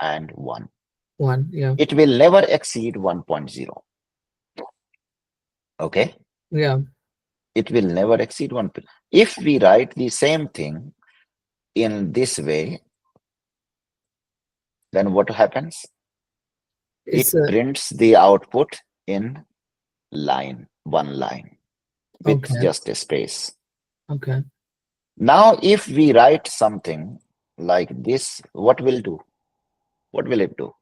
and 1. 1. Yeah. It will never exceed 1.0. Okay? Yeah. It will never exceed 1. If we write the same thing in this way, then what happens? It's It prints the output in one line with okay. just a space. Okay. Now, if we write something like this, what will do? What will it do?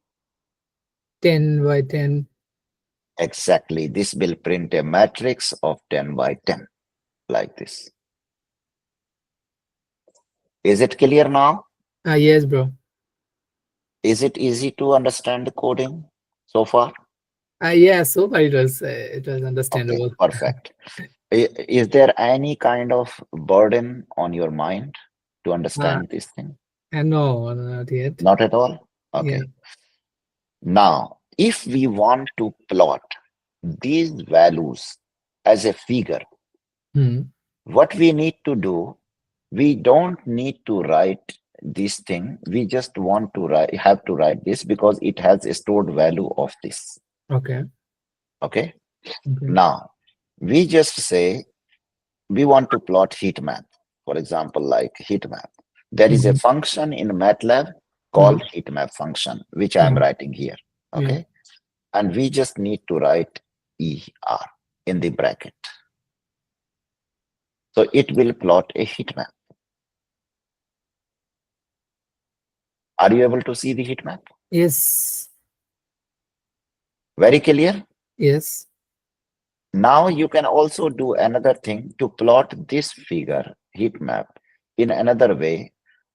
10 by 10. Exactly. This will print a matrix of 10 by 10 like this. Is it clear now? Yes, bro. Is it easy to understand the coding so far? Yeah, so far it was Okay, understandable. perfect. Is there any kind of burden on your mind to Uh, understand this thing? no, not yet. Not at all? Yeah. Okay. Now, if we want to plot these values as a figure, Hmm. what we need to do, we don't need to write this thing. We just want to have to write this because it has a stored value of this. Okay. Okay. Okay. Now, we just say we want to plot heat map. For example, like heat map. There is a Hmm. function in MATLAB Hmm. called heat map function, which I am Hmm. writing here. Yeah. Okay. And we just need to write ER in the bracket. So it will plot a heat map. Are you able to see the heat map? Yes. Very clear? Yes. Now you can also do another thing to plot this figure heat map in another way.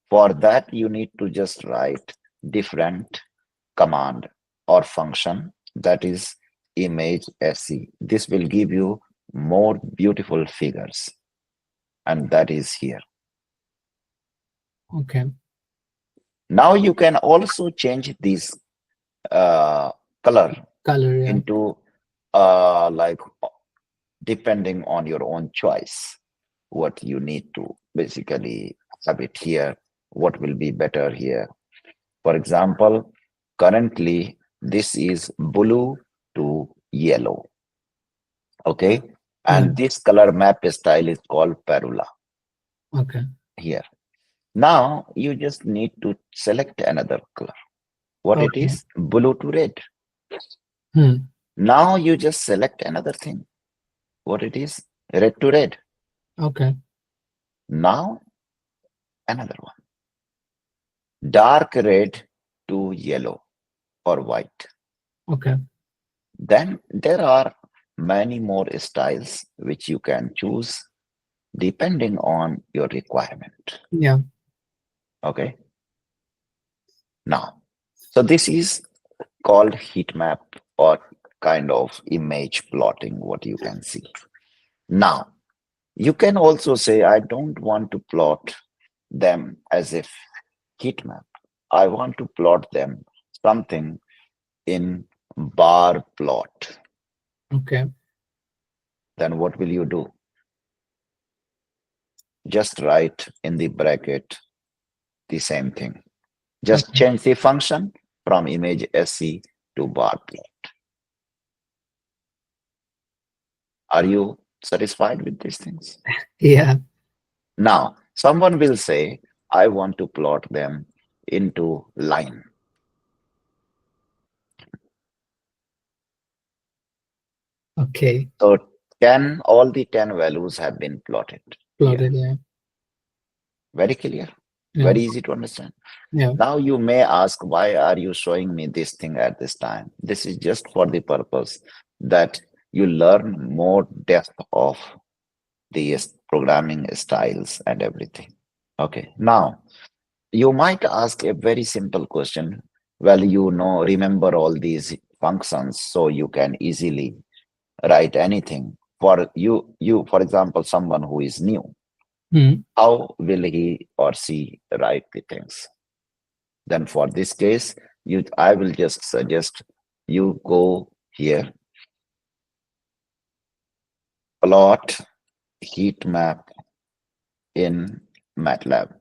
For that, you need to just write different command or function, that is image SC. This will give you more beautiful figures, and that is here. Okay. Now you can also change this color Color. Yeah. into like depending on your own choice, what you need to basically have it here, what will be better here. For example, currently this is blue to yellow. Okay. Yeah. And this color map style is called Parula Okay. here. Now you just need to select another color. What it Okay. is? Blue to red. Hmm. Now you just select another thing. What it is? Red to red. Okay. Now another one. Dark red to yellow or white. Okay. Then there are many more styles which you can choose depending on your requirement. Yeah. Okay. Now, so this is called heat map or kind of image plotting, what you can see. Now, you can also say, I don't want to plot them as if heat map. I want to plot them something in bar plot. Okay. Then what will you do? Just write in the bracket the same thing. Just Okay. change the function from image SC to bar plot. Are you satisfied with these things? Yeah. Now, someone will say, I want to plot them into line. Okay. So all the 10 values have been plotted here. Plotted. Yeah. Very clear, Yeah. very easy to understand. Yeah. Now you may ask, why are you showing me this thing at this time? This is just for the purpose that you learn more depth of the programming styles and everything. Okay, now you might ask a very simple question. Well, remember all these functions, so you can easily write anything. For example, someone who is new, Hmm. how will he or she write the things? Then for this case, I will just suggest you go here, plot heat map in MATLAB.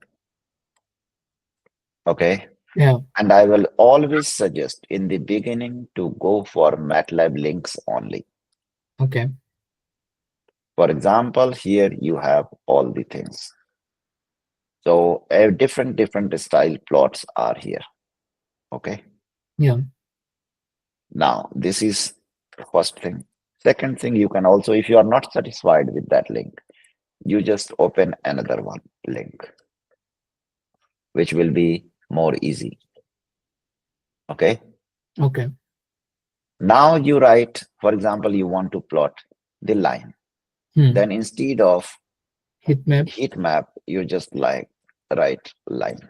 Okay. Yeah. And I will always suggest in the beginning to go for MATLAB links only. Okay. For example, here you have all the things. So different style plots are here. Okay. Yeah. Now this is the first thing. Second thing, you can also, if you are not satisfied with that link, you just open another one link, which will be more easy. Okay. Okay. Now you write, for example, you want to plot the line. Hmm. Then instead of Heat map. heat map, you just like write line.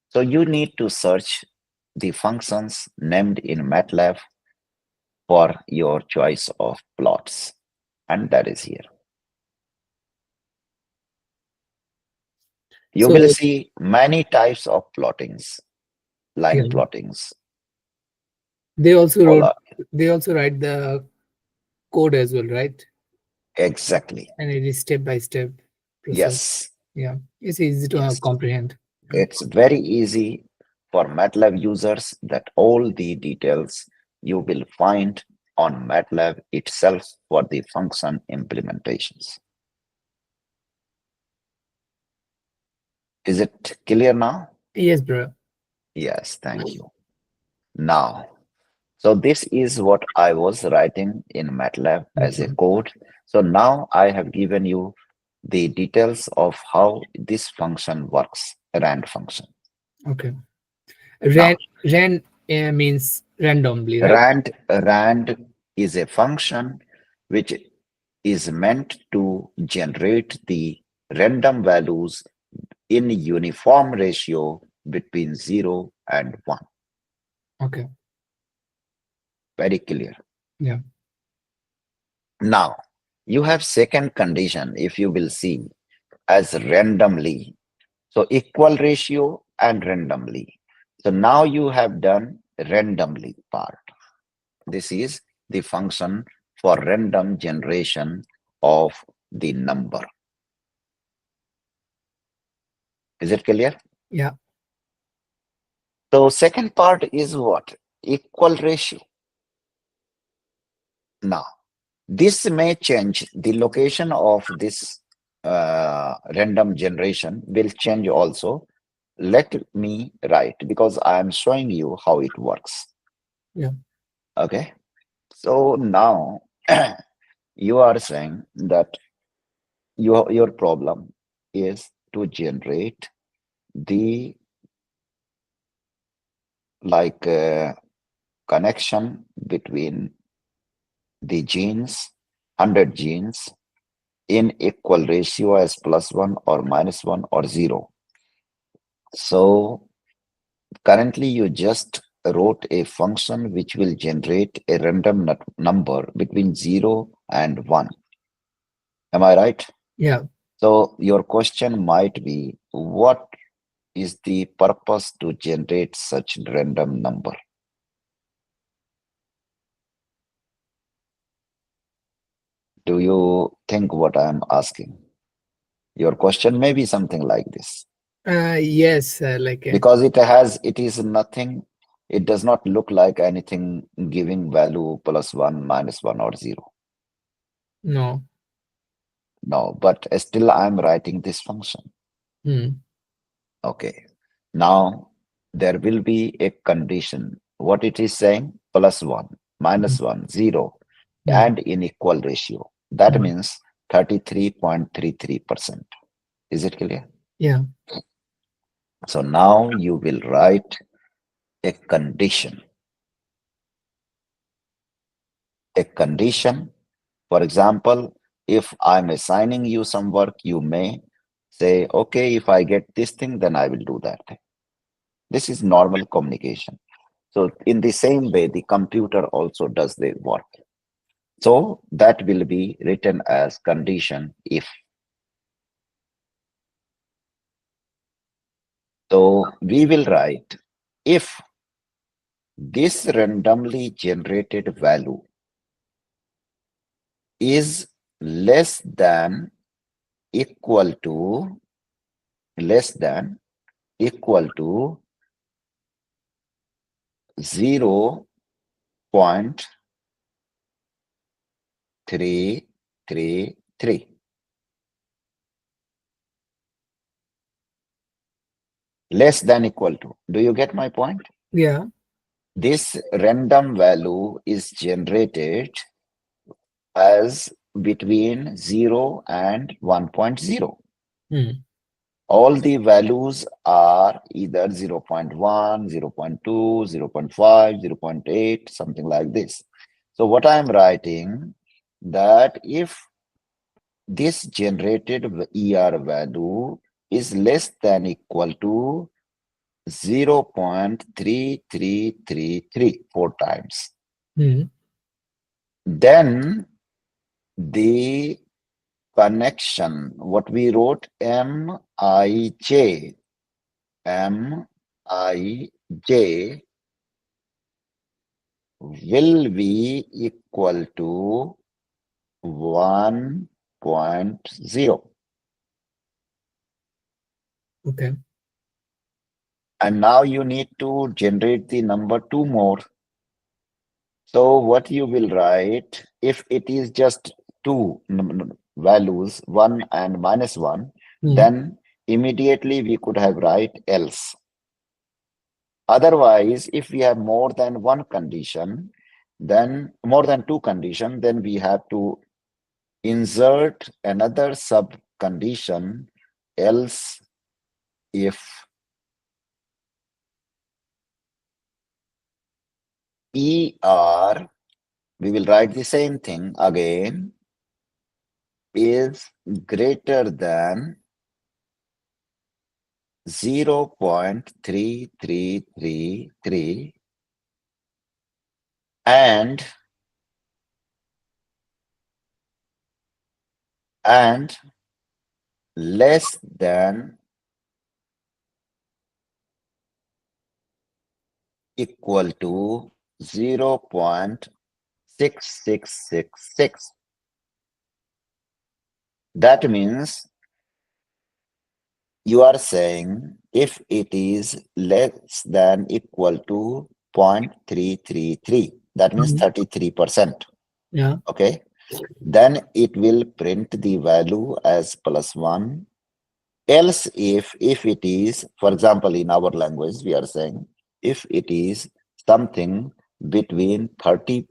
So you need to search the functions named in MATLAB for your choice of plots. And that is here. You will So see many types of plottings, line yeah, plottings, they also all wrote. are They also write the code as well, right? exactly. And it is step by step process. Yes, Yeah, it's easy to yes. comprehend. Yeah. It's very easy for MATLAB users that all the details you will find on MATLAB itself for the function implementations. Is it clear now? Yes, bro. Yes, thank you. Now, so this is what I was writing in MATLAB as a MATLAB. code. So now I have given you the details of how this function works, rand function. Okay. Now, Ran means randomly, right? rand is a function which is meant to generate the random values in uniform ratio between 0 and 1. Okay. Very clear. Yeah. Now, you have second condition, if you will see, as randomly. So equal ratio and randomly. So now you have done randomly part. This is the function for random generation of the number. Is it clear? Yeah. So second part is what? Equal ratio. Now, this may change the location of this random generation will change also. Let me write because I am showing you how it works. Yeah. Okay. So now you are saying that your problem is to generate the like connection between the genes, 100 genes in equal ratio as +1 or -1 or 0. So currently you just wrote a function which will generate a random number between 0 and 1. Am I right? Yeah. So your question might be, what is the purpose to generate such random number? Do you think what I am asking? Your question may be something like this Yes. Like. because it is nothing. It does not look like anything giving value +1, -1 or 0. No. No, but still I'm writing this function. Hmm. Okay. Now there will be a condition. What it is saying? +1, Hmm. -1, 0, Hmm. and in equal ratio. That Hmm. means 33.33%. Is it clear? Yeah. So now you will write a condition. A condition, for example, if I'm assigning you some work, you may say, okay, if I get this thing, then I will do that thing. This is normal communication. So in the same way, the computer also does the work. So that will be written as condition if. So we will write if this randomly generated value is less than equal to less than equal to 0.333, less than equal to. Do you get my point? Yeah. This random value is generated as between 0 and 1.0. Hmm. All the values are either 0.1, 0.2, 0.5, 0.8, something like this. So what I'm writing, that if this generated ER value is less than equal to 0.3333 four times, Hmm. then the connection, what we wrote, Mij will be equal to 1.0. Okay. And now you need to generate the number 2 more. So what you will write, if it is just two values, 1 and -1, Hmm. then immediately we could have write else. Otherwise, if we have more than one condition, then more than two condition, then we have to insert another sub condition, else if ER, we will write the same thing again, is greater than 0.3333 and and less than equal to 0.6666. That means you are saying if it is less than equal to 0.333, that means Hmm. 33%. Yeah. Okay, then it will print the value as +1. Else, if it is, for example, in our language, we are saying if it is something between 30%,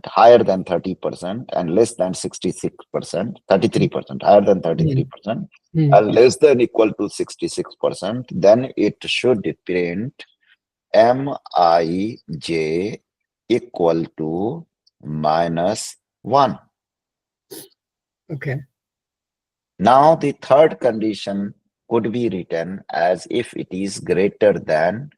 higher than 30%, and less than 66%, 33%, higher than Hmm. 33%, Hmm. and less than equal to 66%, then it should print Mij equal to -1. Okay. Now, the third condition could be written as if it is greater than